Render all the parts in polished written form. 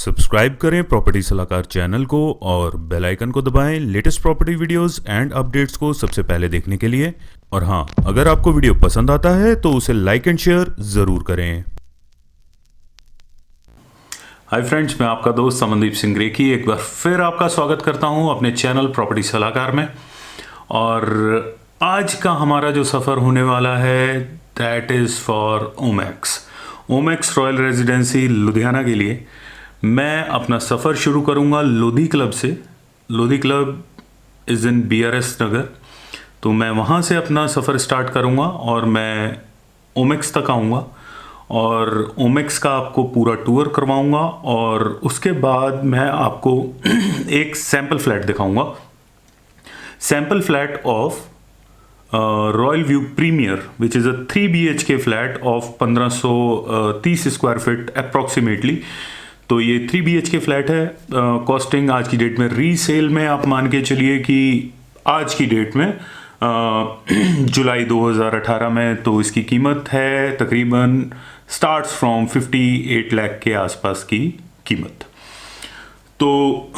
Subscribe करें property सलाहकार channel को और बेल आइकन को दबाएं latest property videos and updates को सबसे पहले देखने के लिए। और हाँ, अगर आपको वीडियो पसंद आता है तो उसे लाइक एंड शेयर ज़रूर करें। हाय फ्रेंड्स, मैं आपका दोस्त समनदीप सिंह रेखी एक बार फिर आपका स्वागत करता हूं अपने चैनल प्रॉपर्टी सलाहकार में। और आज का हमारा जो सफ़र होने वाला है that is for Omaxe Royal residency Ludhiana के लिए। मैं अपना सफ़र शुरू करूंगा लोधी क्लब से। Lodhi club is in BRS नगर, तो मैं वहां से अपना सफ़र स्टार्ट करूंगा और मैं ओमेक्स तक आऊँगा और ओमेक्स का आपको पूरा टूर करवाऊंगा। और उसके बाद मैं आपको एक सैम्पल फ्लैट दिखाऊंगा, sample flat of Royal View Premier which is a 3 BHK flat of 1530 square feet approximately. तो ये 3 BHK फ्लैट है। कॉस्टिंग आज की डेट में रीसेल में आप मान के चलिए कि आज की डेट में जुलाई 2018 में तो इसकी कीमत है तकरीबन स्टार्ट्स फ्रॉम 58 लाख के आसपास की कीमत। तो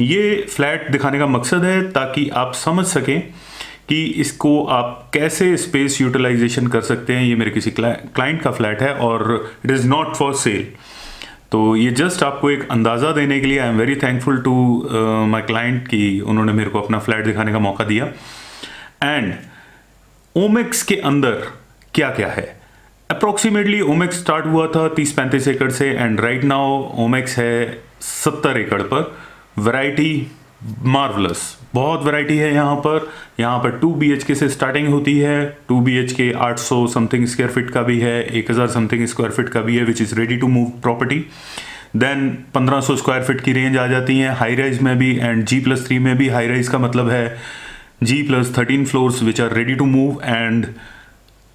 ये फ्लैट दिखाने का मकसद है ताकि आप समझ सकें कि इसको आप कैसे स्पेस यूटिलाइजेशन कर सकते हैं। ये मेरे किसी क्लाइंट का फ्लैट है और it is not for sale. तो ये जस्ट आपको एक अंदाज़ा देने के लिए I am very thankful to my client कि उन्होंने मेरे को अपना फ्लैट दिखाने का मौका दिया। एंड ओमेक्स के अंदर क्या क्या है, अप्रॉक्सीमेटली ओमेक्स स्टार्ट हुआ था 30-35 एकड़ से एंड राइट नाउ ओमेक्स है 70 एकड़ पर। वैरायटी मार्वलस, बहुत वैरायटी है यहाँ पर 2 BHK से स्टार्टिंग होती है। 2 BHK 800 समथिंग स्क्वायर फीट का भी है, 1000 समथिंग स्क्वायर फीट का भी है which is ready to move property. Then 1500 square feet की रेंज आ जाती है हाई राइज में भी एंड G+3 में भी। हाई राइज का मतलब है G+13 floors which are ready to move and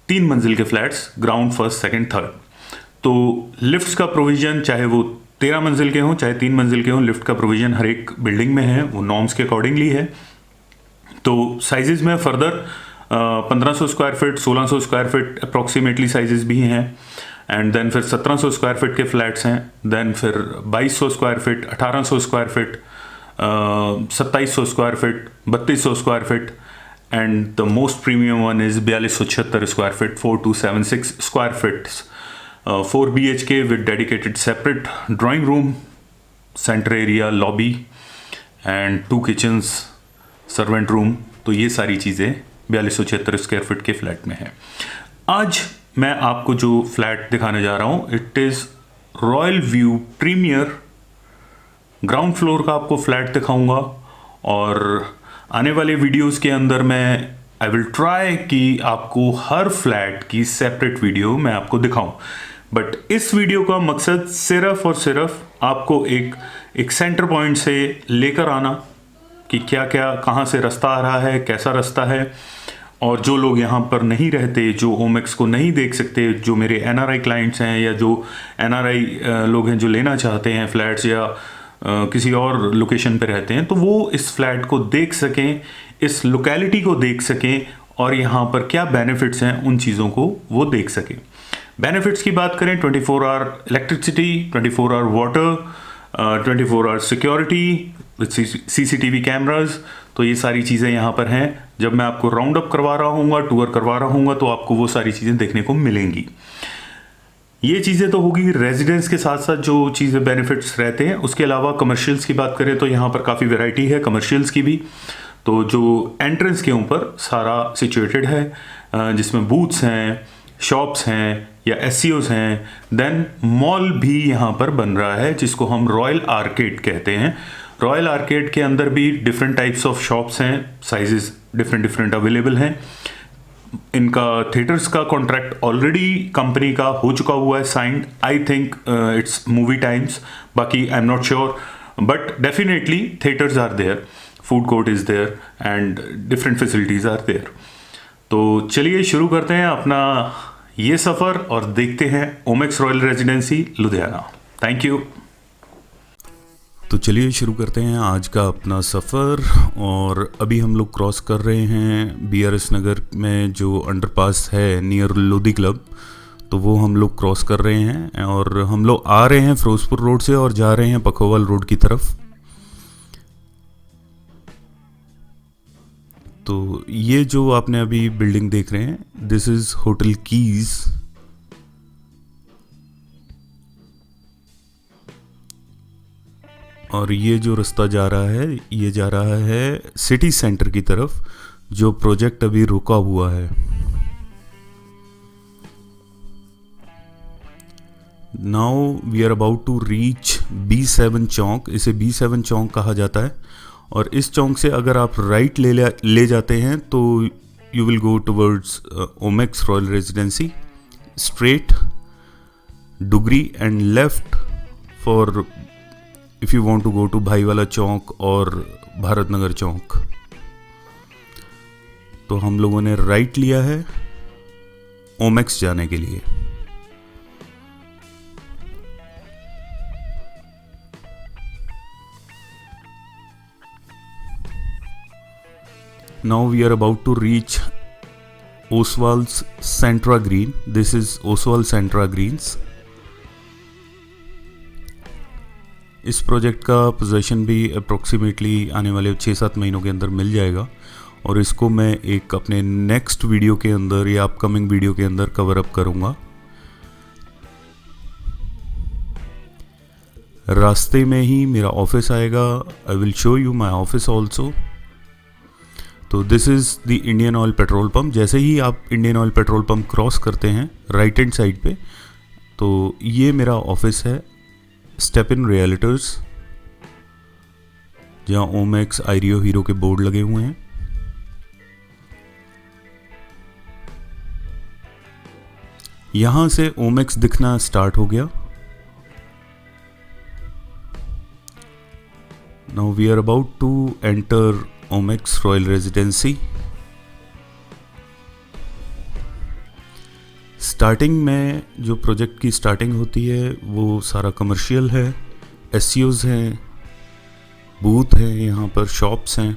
3 मंजिल के flats, ground, first, second, third. तो लिफ्ट्स का प्रोविजन चाहे वो 13 मंजिल के हों चाहे 3 मंजिल के हों, लिफ्ट का प्रोविजन हर एक बिल्डिंग में है, वो नॉर्म्स के अकॉर्डिंगली है। तो साइजेस में further 1500 square feet, 1600 square feet approximately sizes भी हैं एंड देन फिर 1700 स्क्वायर फीट के फ्लैट्स हैं। देन फिर 2200 square feet, 1800 square feet, 2700 square feet, 3200 square feet and the most premium one is 4276 square feet, 4276 square feets, 4 BHK with dedicated separate drawing room, center area, lobby and 2 kitchens, servant room। तो ये सारी चीज़ें 4276 square feet के flat में है। आज मैं आपको जो फ्लैट दिखाने जा रहा हूँ it is Royal View Premier ground floor का आपको फ्लैट दिखाऊंगा। और आने वाले वीडियोस के अंदर मैं आई विल ट्राई कि आपको हर फ्लैट की सेपरेट वीडियो मैं आपको दिखाऊं। बट इस वीडियो का मकसद सिर्फ और सिर्फ आपको एक सेंटर पॉइंट से लेकर आना कि क्या क्या कहाँ से रास्ता आ रहा है, कैसा रास्ता है। और जो लोग यहाँ पर नहीं रहते, जो ओमेक्स को नहीं देख सकते, जो मेरे NRI क्लाइंट्स हैं या जो NRI लोग हैं जो लेना चाहते हैं फ्लैट्स या किसी और लोकेशन पे रहते हैं, तो वो इस फ्लैट को देख सकें, इस लोकेलिटी को देख सकें और यहाँ पर क्या बेनिफिट्स हैं उन चीज़ों को वो देख सकें। बेनिफिट्स की बात करें 24 hour electricity, 24 hour water, 24 hour security with CCTV cameras. तो ये सारी चीज़ें यहाँ पर हैं। जब मैं आपको राउंड अप करवा रहा हूँ, टूर करवा रहा हूँ, तो आपको वो सारी चीज़ें देखने को मिलेंगी। ये चीज़ें तो होगी रेजिडेंस के साथ साथ जो चीज़ें बेनिफिट्स रहते हैं। उसके अलावा कमर्शियल्स की बात करें तो यहाँ पर काफ़ी वैरायटी है कमर्शियल्स की भी। तो जो एंट्रेंस के ऊपर सारा सिचुएटेड है जिसमें बूथ्स हैं, शॉप्स हैं या SCOs हैं। देन मॉल भी यहाँ पर बन रहा है जिसको हम रॉयल आर्केड कहते हैं। रॉयल आर्केड के अंदर भी डिफरेंट टाइप्स ऑफ शॉप्स हैं, साइजेस डिफरेंट अवेलेबल हैं। इनका थिएटर्स का कॉन्ट्रैक्ट ऑलरेडी कंपनी का हो चुका हुआ है signed. I think it's movie times, बाकी I am not sure, but definitely theatres are there, food court is there and different facilities are there. तो चलिए शुरू करते हैं अपना ये सफ़र और देखते हैं Omaxe Royal residency Ludhiana. Thank you. तो चलिए शुरू करते हैं आज का अपना सफ़र। और अभी हम लोग क्रॉस कर रहे हैं BRS नगर में जो अंडरपास है नियर लोधी क्लब। तो वो हम लोग क्रॉस कर रहे हैं और हम लोग आ रहे हैं फिरोजपुर रोड से और जा रहे हैं पखोवाल रोड की तरफ। तो ये जो आपने अभी बिल्डिंग देख रहे हैं, दिस इज होटल कीज। और ये जो रास्ता जा रहा है, ये जा रहा है सिटी सेंटर की तरफ, जो प्रोजेक्ट अभी रुका हुआ है। Now we are about to reach B7 चौक। इसे B7 चौक कहा जाता है। और इस चौक से अगर आप राइट ले जाते हैं तो you will go towards Omaxe Royal Residency, straight Dugri, and left for if you want to go to Bhaiwala Chowk और भारत नगर चौक। तो हम लोगों ने राइट लिया है ओमेक्स जाने के लिए। Now we are about to reach Oswald's Centra Green. This is Oswald Centra Greens. इस प्रोजेक्ट का पोजीशन भी अप्रोक्सीमेटली आने वाले 6-7 महीनों के अंदर मिल जाएगा और इसको मैं एक अपने नेक्स्ट वीडियो के अंदर या अपकमिंग वीडियो के अंदर कवर अप करूँगा। रास्ते में ही मेरा ऑफिस आएगा। I will show you my office also. तो this is the Indian Oil petrol pump. जैसे ही आप Indian Oil petrol pump cross करते हैं राइट हैंड साइड पे, तो ये मेरा ऑफिस है स्टेप इन रियल्टर्स, जहाँ ओमेक्स, आईरियो, हीरो के बोर्ड लगे हुए हैं। यहाँ से ओमेक्स दिखना स्टार्ट हो गया। Now we are about to enter Omaxe Royal Residency. Starting में जो प्रोजेक्ट की स्टार्टिंग होती है वो सारा कमर्शियल है, एसयूज हैं, बूथ हैं, यहाँ पर शॉप्स हैं।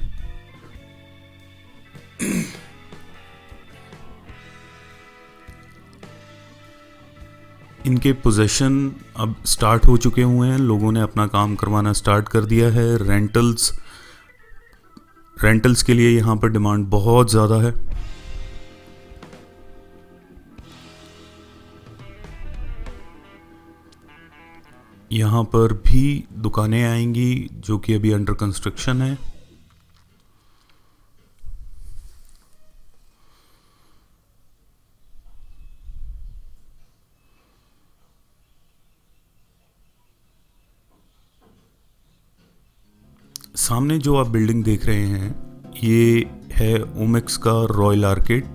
इनके पोजेशन अब स्टार्ट हो चुके हुए हैं, लोगों ने अपना काम करवाना स्टार्ट कर दिया है। रेंटल्स के लिए यहाँ पर डिमांड बहुत ज़्यादा है। यहाँ पर भी दुकानें आएंगी जो कि अभी अंडर कंस्ट्रक्शन है। सामने जो आप बिल्डिंग देख रहे हैं ये है ओमेक्स का रॉयल आर्केड।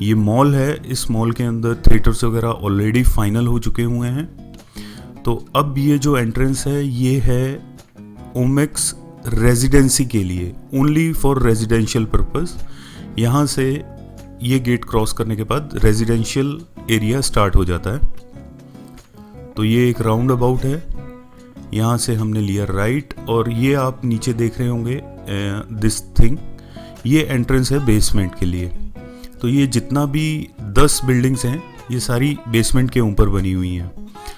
ये मॉल है। इस मॉल के अंदर थिएटर्स वगैरह ऑलरेडी फाइनल हो चुके हुए हैं। तो अब ये जो एंट्रेंस है ये है ओमेक्स रेजिडेंसी के लिए, ओनली फॉर रेजिडेंशियल पर्पस। यहाँ से ये गेट क्रॉस करने के बाद रेजिडेंशियल एरिया स्टार्ट हो जाता है। तो ये एक राउंड अबाउट है। यहाँ से हमने लिया राइट और ये आप नीचे देख रहे होंगे दिस थिंग, ये एंट्रेंस है बेसमेंट के लिए। तो ये जितना भी 10 बिल्डिंग्स हैं ये सारी बेसमेंट के ऊपर बनी हुई हैं।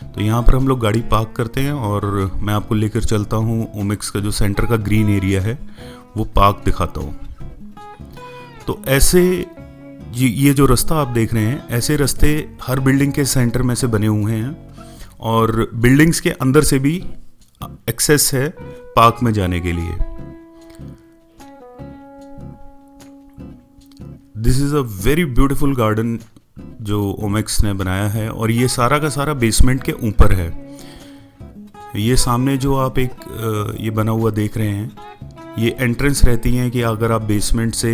तो यहाँ पर हम लोग गाड़ी पार्क करते हैं और मैं आपको लेकर चलता हूँ ओमेक्स का जो सेंटर का ग्रीन एरिया है वो पार्क दिखाता हूँ। तो ऐसे ये जो रास्ता आप देख रहे हैं, ऐसे रास्ते हर बिल्डिंग के सेंटर में से बने हुए हैं और बिल्डिंग्स के अंदर से भी एक्सेस है पार्क में जाने के लिए। This is a very beautiful garden जो ओमेक्स ने बनाया है और ये सारा का सारा बेसमेंट के ऊपर है। ये सामने जो आप एक ये बना हुआ देख रहे हैं, ये एंट्रेंस रहती हैं कि अगर आप बेसमेंट से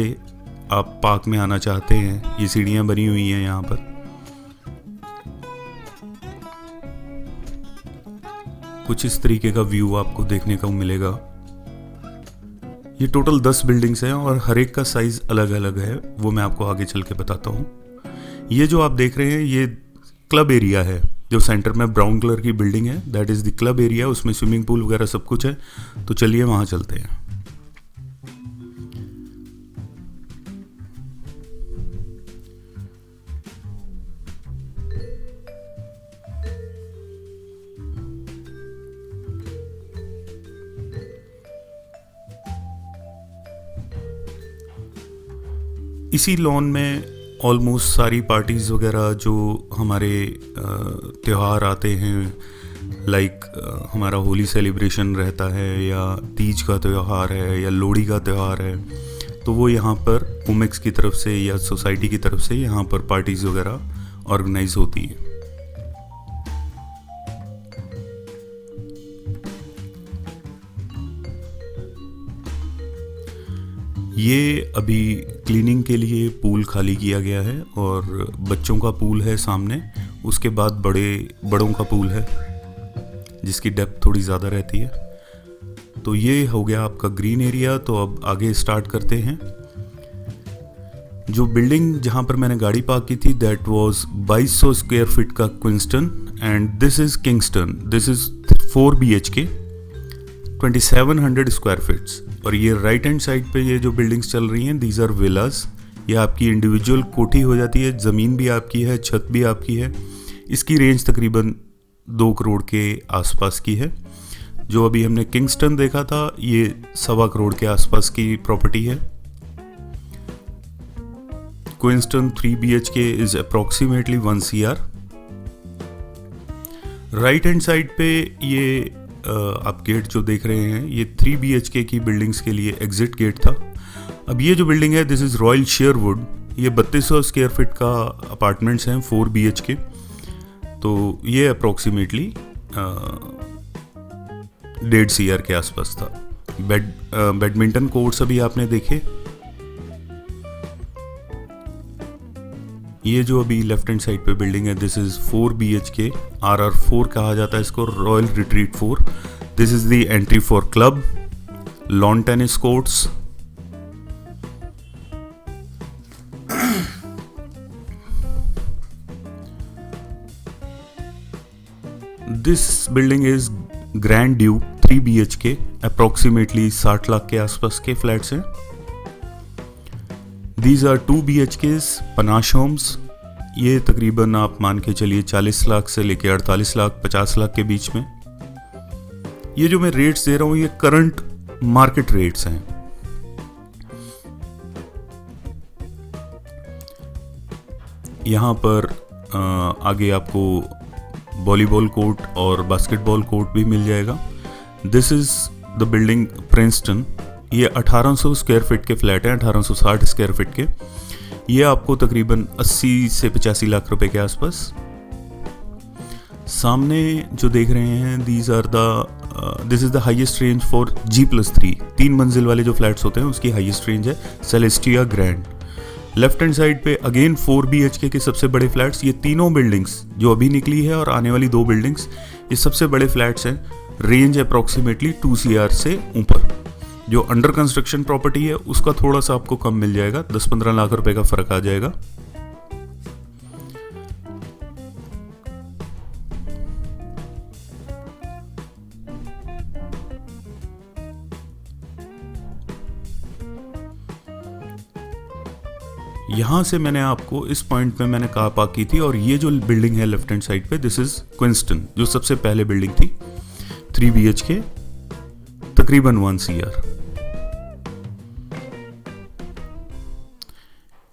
आप पार्क में आना चाहते हैं। ये सीढ़ियाँ बनी हुई हैं यहाँ पर। कुछ इस तरीके का व्यू आपको देखने को मिलेगा। ये टोटल 10 बिल्डिंग्स हैं और हर एक का साइज़ अलग अलग है, वो मैं आपको आगे चल के बताता हूँ। ये जो आप देख रहे हैं ये क्लब एरिया है, जो सेंटर में ब्राउन कलर की बिल्डिंग है, that is the club area. उसमें स्विमिंग पूल वगैरह सब कुछ है। तो चलिए वहाँ चलते हैं। इसी लॉन में ऑलमोस्ट सारी पार्टीज़ वगैरह जो हमारे त्यौहार आते हैं, लाइक हमारा होली सेलिब्रेशन रहता है या तीज का त्यौहार है या लोहड़ी का त्यौहार है, तो वो यहाँ पर ओमेक्स की तरफ से या सोसाइटी की तरफ से यहाँ पर पार्टीज़ वगैरह ऑर्गेनाइज होती हैं। ये अभी क्लीनिंग के लिए पूल खाली किया गया है और बच्चों का पूल है सामने, उसके बाद बड़ों का पूल है जिसकी डेप्थ थोड़ी ज़्यादा रहती है। तो ये हो गया आपका ग्रीन एरिया। तो अब आगे स्टार्ट करते हैं। जो बिल्डिंग जहाँ पर मैंने गाड़ी पार्क की थी दैट वाज 2200 स्क्वायर फीट का Queenston and this is Kingston. This is 4 BHK 2700 square feets. और ये राइट हैंड साइड पे ये जो बिल्डिंग्स चल रही हैं दीज आर विलास। ये आपकी इंडिविजुअल कोठी हो जाती है, ज़मीन भी आपकी है, छत भी आपकी है। इसकी रेंज तकरीबन 2 करोड़ के आसपास की है। जो अभी हमने किंगस्टन देखा था ये 1.25 करोड़ के आसपास की प्रॉपर्टी है। क्विंसटन 3 BHK is approximately 1 CR। Right hand side पे ये आप गेट जो देख रहे हैं ये 3 BHK की बिल्डिंग्स के लिए एग्जिट गेट था। अब ये जो बिल्डिंग है दिस इज़ रॉयल शेयरवुड। ये 3200 स्क्वायर फीट का अपार्टमेंट्स हैं 4 BHK। तो ये अप्रॉक्सीमेटली 1.5 CR के आसपास था। बैडमिंटन कोर्ट्स अभी आपने देखे। ये जो अभी लेफ्ट हैंड साइड पे बिल्डिंग है दिस इज 4 BHK RR4 कहा जाता है इसको, Royal Retreat 4। This is the entry for club, lawn tennis courts. This building is Grand Duke 3 BHK, approximately 60 lakh के आसपास के फ्लैट्स हैं। These are 2 BHKs Panache Homes. ये तकरीबन आप मान के चलिए 40 लाख से लेके 48 लाख 50 लाख के बीच में। ये जो मैं रेट्स दे रहा हूँ ये करंट मार्केट रेट्स हैं। यहाँ पर आगे आपको वॉलीबॉल कोर्ट और बास्केटबॉल कोर्ट भी मिल जाएगा। This is the building Princeton. ये 1800 स्क्वायर फीट के फ्लैट हैं, 1860 स्क्वायर फीट के। ये आपको तकरीबन 80 से 85 लाख रुपए के आसपास। सामने जो देख रहे हैं this is the highest range for G+3। 3 मंजिल वाले जो फ्लैट्स होते हैं उसकी हाईएस्ट रेंज है Celestia grand. Left hand side पे अगेन 4 BHK के सबसे बड़े फ्लैट्स। ये तीनों बिल्डिंग्स जो अभी निकली है और आने वाली 2 बिल्डिंग्स ये सबसे बड़े फ्लैट्स हैं। रेंज अप्रॉक्सीमेटली 2 CR से ऊपर। जो अंडर कंस्ट्रक्शन प्रॉपर्टी है उसका थोड़ा सा आपको कम मिल जाएगा, 10-15 लाख रुपए का फर्क आ जाएगा। यहां से मैंने आपको इस पॉइंट पे मैंने कार पार्क की थी और ये जो बिल्डिंग है लेफ्ट हैंड साइड पे दिस इज क्विंसटन, जो सबसे पहले बिल्डिंग थी 3 BHK तकरीबन 1 CR।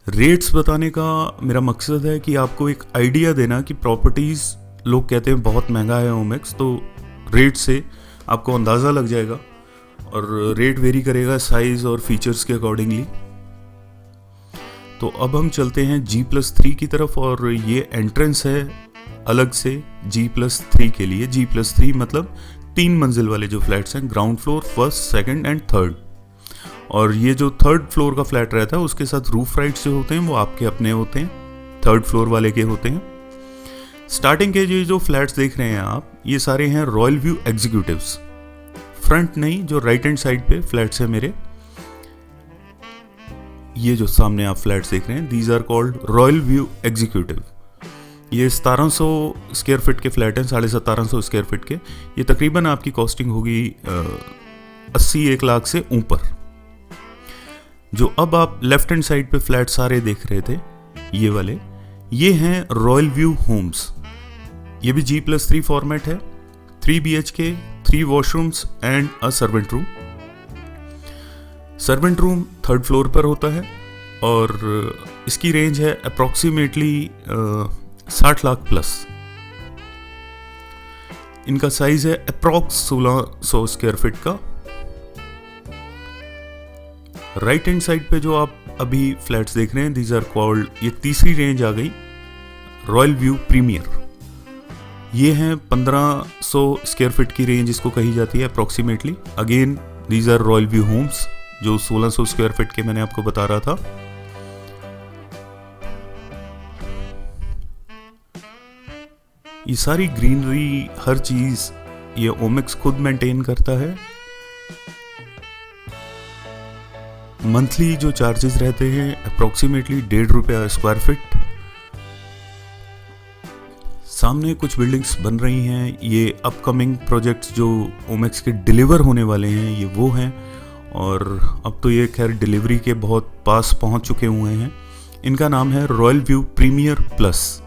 रेट्स बताने का मेरा मकसद है कि आपको एक आइडिया देना कि प्रॉपर्टीज लोग कहते हैं बहुत महंगा है ओमेक्स, तो रेट से आपको अंदाज़ा लग जाएगा और रेट वेरी करेगा साइज और फीचर्स के अकॉर्डिंगली। तो अब हम चलते हैं G+3 की तरफ और ये एंट्रेंस है अलग से G+3 के लिए। G+3 मतलब 3 मंजिल वाले जो फ्लैट्स हैं, ground floor, first, second and third. और ये जो थर्ड फ्लोर का फ्लैट रहता है उसके साथ रूफ राइट्स जो होते हैं वो आपके अपने होते हैं, थर्ड फ्लोर वाले के होते हैं। स्टार्टिंग के जो फ्लैट्स देख रहे हैं आप ये सारे हैं रॉयल व्यू एग्जीक्यूटिव्स। फ्रंट नहीं, जो राइट हैंड साइड पे फ्लैट्स है मेरे, ये जो सामने आप फ्लैट्स देख रहे हैं these are called Royal View Executive. ये 1700 स्क्वायर फीट के फ्लैट हैं, 1750 स्क्वायर फीट के। ये तकरीबन आपकी कॉस्टिंग होगी 80-1 लाख से ऊपर। जो अब आप लेफ्ट हैंड साइड पे फ्लैट सारे देख रहे थे ये वाले, ये हैं रॉयल व्यू होम्स। ये भी G+3 फॉर्मेट है, 3 BHK, 3 washrooms and a servant room. Servant room third floor पर होता है और इसकी रेंज है अप्रॉक्सीमेटली 60 लाख प्लस। इनका साइज है अप्रॉक्स 1600 स्क्वायर फीट का। राइट हैंड साइड पे जो आप अभी फ्लैट्स देख रहे हैं, दीज आर कॉल्ड, ये तीसरी रेंज आ गई, रॉयल व्यू प्रीमियर। ये हैं 1500 स्क्वायर फीट की रेंज इसको कही जाती है approximately. Again these are Royal View Homes, जो 1600 स्क्वायर फीट के मैंने आपको बता रहा था। ये सारी ग्रीनरी, हर चीज ये ओमेक्स खुद मेंटेन करता है। मंथली जो चार्जेस रहते हैं अप्रोक्सीमेटली ₹1.5 स्क्वायर फीट। सामने कुछ बिल्डिंग्स बन रही हैं, ये अपकमिंग प्रोजेक्ट्स जो ओमेक्स के डिलीवर होने वाले हैं ये वो हैं, और अब तो ये खैर डिलीवरी के बहुत पास पहुंच चुके हुए हैं। इनका नाम है रॉयल व्यू प्रीमियर प्लस।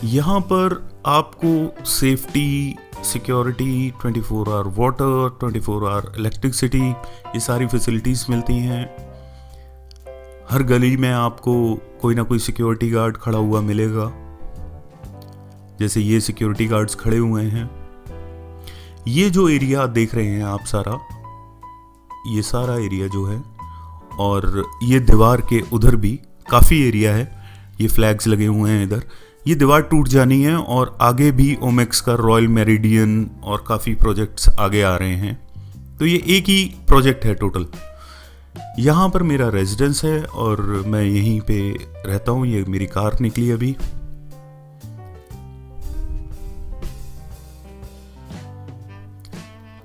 यहाँ पर आपको safety, security, 24 hour water, 24 hour electricity, ये सारी फैसिलिटीज़ मिलती हैं। हर गली में आपको कोई ना कोई सिक्योरिटी गार्ड खड़ा हुआ मिलेगा, जैसे ये सिक्योरिटी गार्ड्स खड़े हुए हैं। ये जो एरिया देख रहे हैं आप सारा, ये सारा एरिया जो है, और ये दीवार के उधर भी काफ़ी एरिया है, ये फ्लैग्स लगे हुए हैं इधर। ये दीवार टूट जानी है और आगे भी ओमेक्स का रॉयल मेरिडियन और काफ़ी प्रोजेक्ट्स आगे आ रहे हैं, तो ये एक ही प्रोजेक्ट है टोटल। यहाँ पर मेरा रेजिडेंस है और मैं यहीं पे रहता हूँ। ये मेरी कार निकली अभी।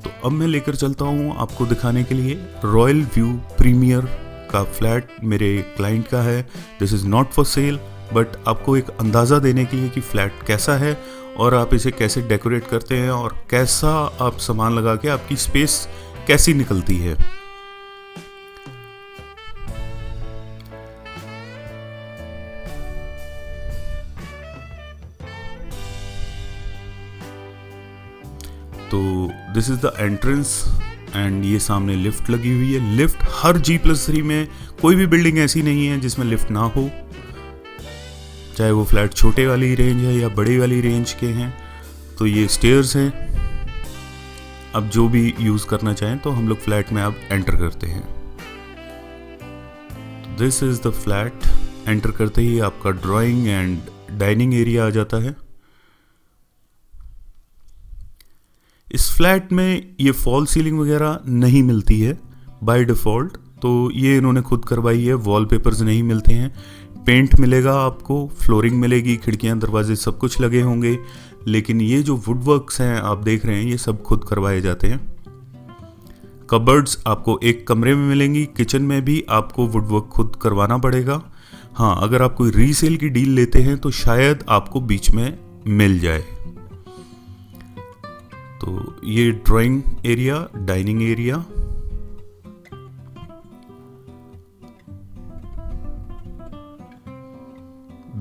तो अब मैं लेकर चलता हूँ आपको दिखाने के लिए रॉयल व्यू प्रीमियर का फ्लैट। मेरे क्लाइंट का है। This is not for cell, but आपको एक अंदाज़ा देने के लिए कि फ्लैट कैसा है और आप इसे कैसे डेकोरेट करते हैं और कैसा आप सामान लगा के आपकी स्पेस कैसी निकलती है। तो this is the entrance and ये सामने लिफ्ट लगी हुई है। लिफ्ट हर G+3 में, कोई भी बिल्डिंग ऐसी नहीं है जिसमें लिफ्ट ना हो, चाहे वो फ्लैट छोटे वाली रेंज है या बड़ी वाली रेंज के हैं। तो ये स्टेयर्स हैं, अब जो भी यूज़ करना चाहें तो हम लोग फ्लैट में अब एंटर करते हैं। This is the flat. Enter करते ही आपका ड्राइंग एंड डाइनिंग एरिया आ जाता है। इस फ्लैट में ये फॉल सीलिंग वगैरह नहीं मिलती है बाय डिफ़ॉल्ट, तो ये इन्होंने खुद करवाई है। वॉलपेपर्स नहीं मिलते हैं, पेंट मिलेगा आपको, फ्लोरिंग मिलेगी, खिड़कियां दरवाजे सब कुछ लगे होंगे, लेकिन ये जो वुडवर्क्स हैं आप देख रहे हैं ये सब खुद करवाए जाते हैं। कबर्ड्स आपको एक कमरे में मिलेंगी, किचन में भी आपको वुडवर्क खुद करवाना पड़ेगा। हाँ, अगर आप कोई रीसेल की डील लेते हैं तो शायद आपको बीच में मिल जाए। तो ये drawing area, dining area,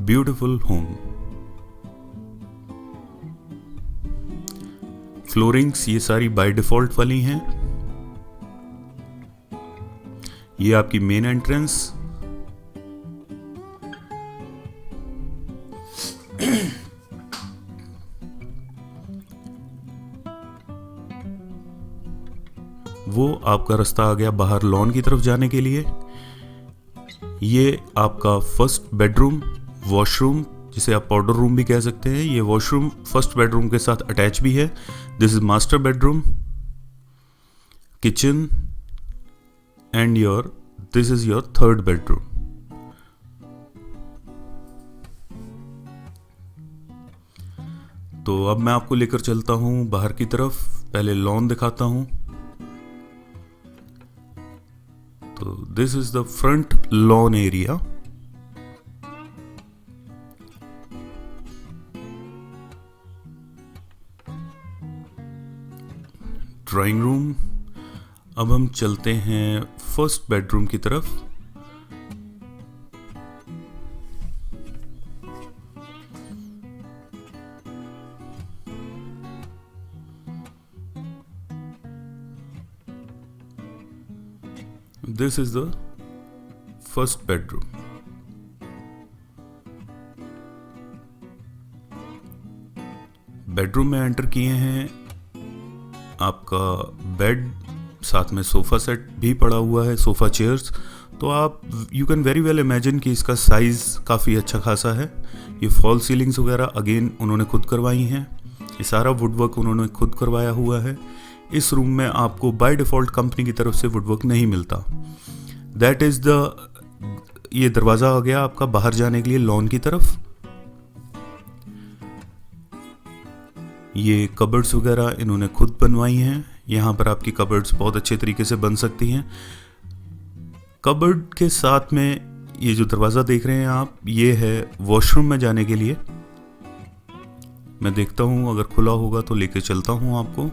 beautiful home. Floorings ये सारी बाय डिफॉल्ट वाली हैं। ये आपकी मेन एंट्रेंस। वो आपका रास्ता आ गया बाहर लॉन की तरफ जाने के लिए। ये आपका फर्स्ट बेडरूम, वॉशरूम, जिसे आप पाउडर रूम भी कह सकते हैं। ये वॉशरूम फर्स्ट बेडरूम के साथ अटैच भी है। This is master bedroom, kitchen and this is your third bedroom. तो अब मैं आपको लेकर चलता हूं बाहर की तरफ। पहले लॉन दिखाता हूं। तो this is the front lawn area. Drawing room. अब हम चलते हैं फर्स्ट बेडरूम की तरफ। This is the first bedroom. Bedroom में एंटर किए हैं, आपका बेड, साथ में सोफा सेट भी पड़ा हुआ है, सोफा चेयर्स। तो आप you can very well imagine कि इसका साइज़ काफ़ी अच्छा खासा है। ये फॉल सीलिंग्स वगैरह अगेन उन्होंने खुद करवाई हैं। ये सारा वुडवर्क उन्होंने खुद करवाया हुआ है। इस रूम में आपको बाय डिफ़ॉल्ट कंपनी की तरफ से वुडवर्क नहीं मिलता। दैट इज़ ये दरवाज़ा आ गया आपका बाहर जाने के लिए लॉन की तरफ। ये कबर्ड्स वगैरह इन्होंने खुद बनवाई हैं। यहाँ पर आपकी कबर्ड्स बहुत अच्छे तरीके से बन सकती हैं। कबर्ड के साथ में ये जो दरवाज़ा देख रहे हैं आप, ये है वॉशरूम में जाने के लिए। मैं देखता हूँ अगर खुला होगा तो लेके चलता हूँ आपको।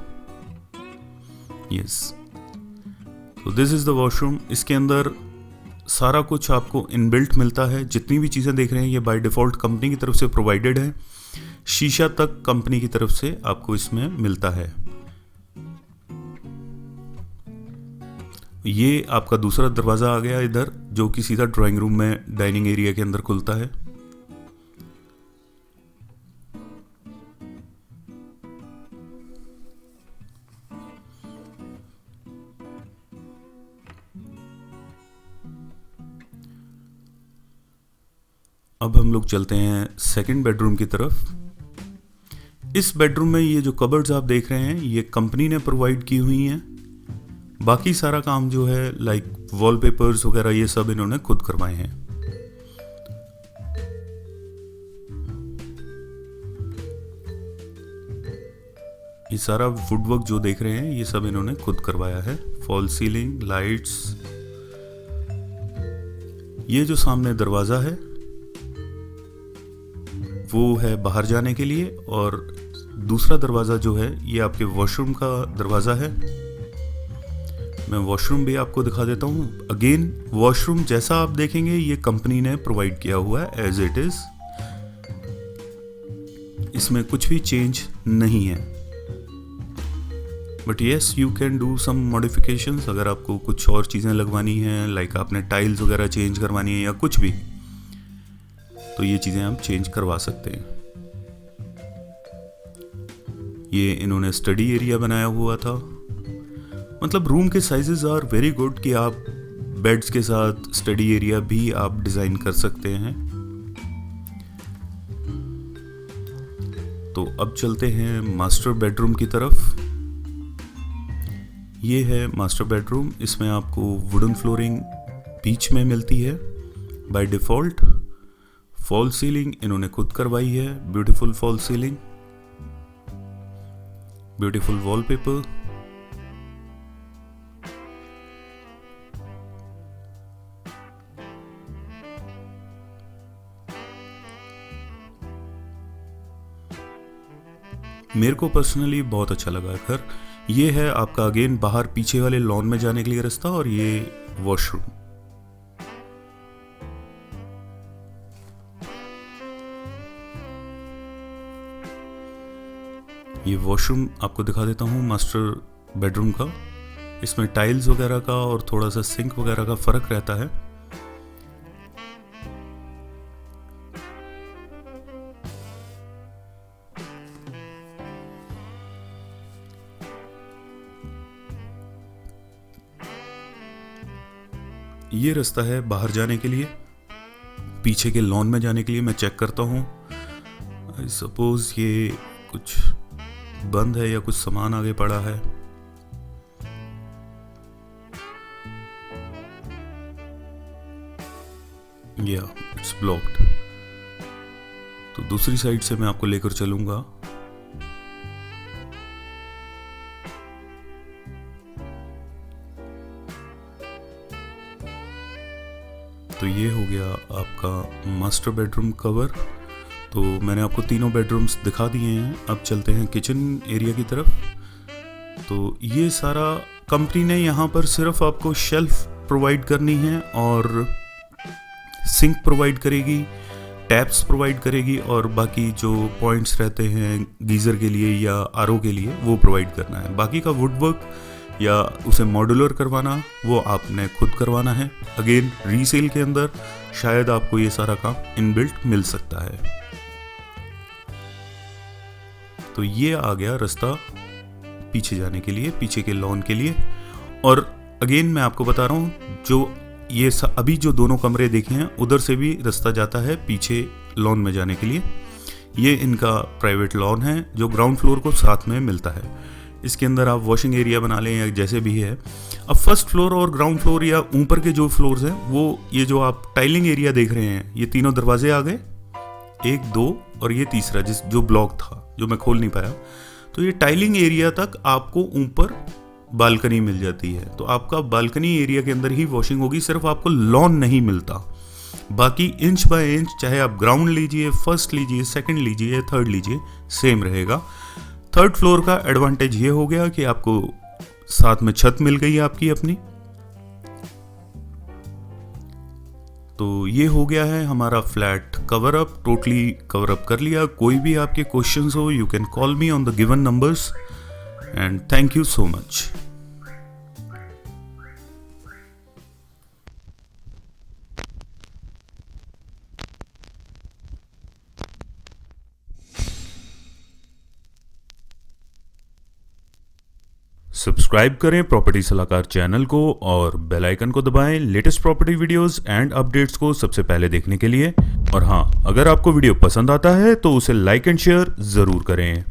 यस, तो दिस इज़ द वॉशरूम। इसके अंदर सारा कुछ आपको इनबिल्ट मिलता है। जितनी भी चीज़ें देख रहे हैं ये बाय डिफ़ॉल्ट कंपनी की तरफ से प्रोवाइडेड है। शीशा तक कंपनी की तरफ से आपको इसमें मिलता है। ये आपका दूसरा दरवाज़ा आ गया इधर, जो कि सीधा ड्राइंग रूम में डाइनिंग एरिया के अंदर खुलता है। अब हम लोग चलते हैं सेकंड बेडरूम की तरफ। इस बेडरूम में ये जो कबर्ड्स आप देख रहे हैं ये कंपनी ने प्रोवाइड की हुई हैं। बाकी सारा काम जो है लाइक वॉलपेपर्स वगैरह ये सब इन्होंने खुद करवाए हैं। ये सारा वुडवर्क जो देख रहे हैं ये सब इन्होंने खुद करवाया है। Fall ceiling, lights. ये जो सामने दरवाज़ा है वो है बाहर जाने के लिए, और दूसरा दरवाज़ा जो है ये आपके वॉशरूम का दरवाज़ा है। मैं वॉशरूम भी आपको दिखा देता हूँ। अगेन वॉशरूम जैसा आप देखेंगे ये कंपनी ने प्रोवाइड किया हुआ है एज इट इज़। इसमें कुछ भी चेंज नहीं है। But yes, you can do some modifications. अगर आपको कुछ और चीज़ें लगवानी हैं, लाइक आपने टाइल्स वगैरह चेंज करवानी है या कुछ भी, तो ये चीज़ें आप चेंज करवा सकते हैं। ये इन्होंने स्टडी एरिया बनाया हुआ था। मतलब रूम के साइजेस आर वेरी गुड कि आप बेड्स के साथ स्टडी एरिया भी आप डिज़ाइन कर सकते हैं। तो अब चलते हैं मास्टर बेडरूम की तरफ। ये है मास्टर बेडरूम। इसमें आपको वुडन फ्लोरिंग बीच में मिलती है बाय डिफ़ॉल्ट। फॉल सीलिंग इन्होंने खुद करवाई है, beautiful fall ceiling, beautiful wallpaper. मेरे को पर्सनली बहुत अच्छा लगा घर। ये है आपका अगेन बाहर पीछे वाले लॉन में जाने के लिए रास्ता, और ये वॉशरूम। ये वॉशरूम आपको दिखा देता हूँ मास्टर बेडरूम का। इसमें टाइल्स वगैरह का और थोड़ा सा सिंक वगैरह का फ़र्क रहता है। ये रास्ता है बाहर जाने के लिए, पीछे के लॉन में जाने के लिए। मैं चेक करता हूँ, आई सपोज ये कुछ बंद है या कुछ सामान आगे पड़ा है। या इट्स ब्लॉक्ड। तो दूसरी साइड से मैं आपको लेकर चलूंगा। तो ये हो गया आपका मास्टर बेडरूम कवर। तो मैंने आपको तीनों बेडरूम्स दिखा दिए हैं। अब चलते हैं किचन एरिया की तरफ। तो ये सारा कंपनी ने यहाँ पर सिर्फ आपको शेल्फ प्रोवाइड करनी है और सिंक प्रोवाइड करेगी, टैप्स प्रोवाइड करेगी, और बाकी जो पॉइंट्स रहते हैं गीज़र के लिए या आरओ के लिए वो प्रोवाइड करना है। बाकी का वुडवर्क या उसे मॉड्यूलर करवाना वो आपने खुद करवाना है। अगेन रीसेल के अंदर शायद आपको ये सारा काम इनबिल्ट मिल सकता है। तो ये आ गया रास्ता पीछे जाने के लिए, पीछे के लॉन के लिए। और अगेन मैं आपको बता रहा हूँ, जो ये अभी जो दोनों कमरे देखे हैं उधर से भी रास्ता जाता है पीछे लॉन में जाने के लिए। ये इनका प्राइवेट लॉन है जो ग्राउंड फ्लोर को साथ में मिलता है। इसके अंदर आप वॉशिंग एरिया बना लें या जैसे भी है। अब फर्स्ट फ्लोर और ग्राउंड फ्लोर या ऊपर के जो फ्लोर्स हैं वो ये जो आप टाइलिंग एरिया देख रहे हैं, ये तीनों दरवाजे आ गए, 1 2 और ये तीसरा जो ब्लॉक था जो मैं खोल नहीं पाया। तो ये टाइलिंग एरिया तक आपको ऊपर बालकनी मिल जाती है। तो आपका बालकनी एरिया के अंदर ही वॉशिंग होगी, सिर्फ आपको लॉन नहीं मिलता। बाकी इंच बाय इंच चाहे आप ग्राउंड लीजिए, फर्स्ट लीजिए, सेकंड लीजिए, थर्ड लीजिए, सेम रहेगा। थर्ड फ्लोर का एडवांटेज ये हो गया कि आपको साथ में छत मिल गई आपकी अपनी। तो ये हो गया है हमारा flat cover up, totally cover up कर लिया। कोई भी आपके क्वेश्चंस हो, you can call me on the given numbers and thank you so much. Subscribe करें प्रॉपर्टी सलाहकार चैनल को और बेल आइकन को दबाएं latest property videos and updates को सबसे पहले देखने के लिए। और हाँ, अगर आपको वीडियो पसंद आता है तो उसे लाइक एंड शेयर ज़रूर करें।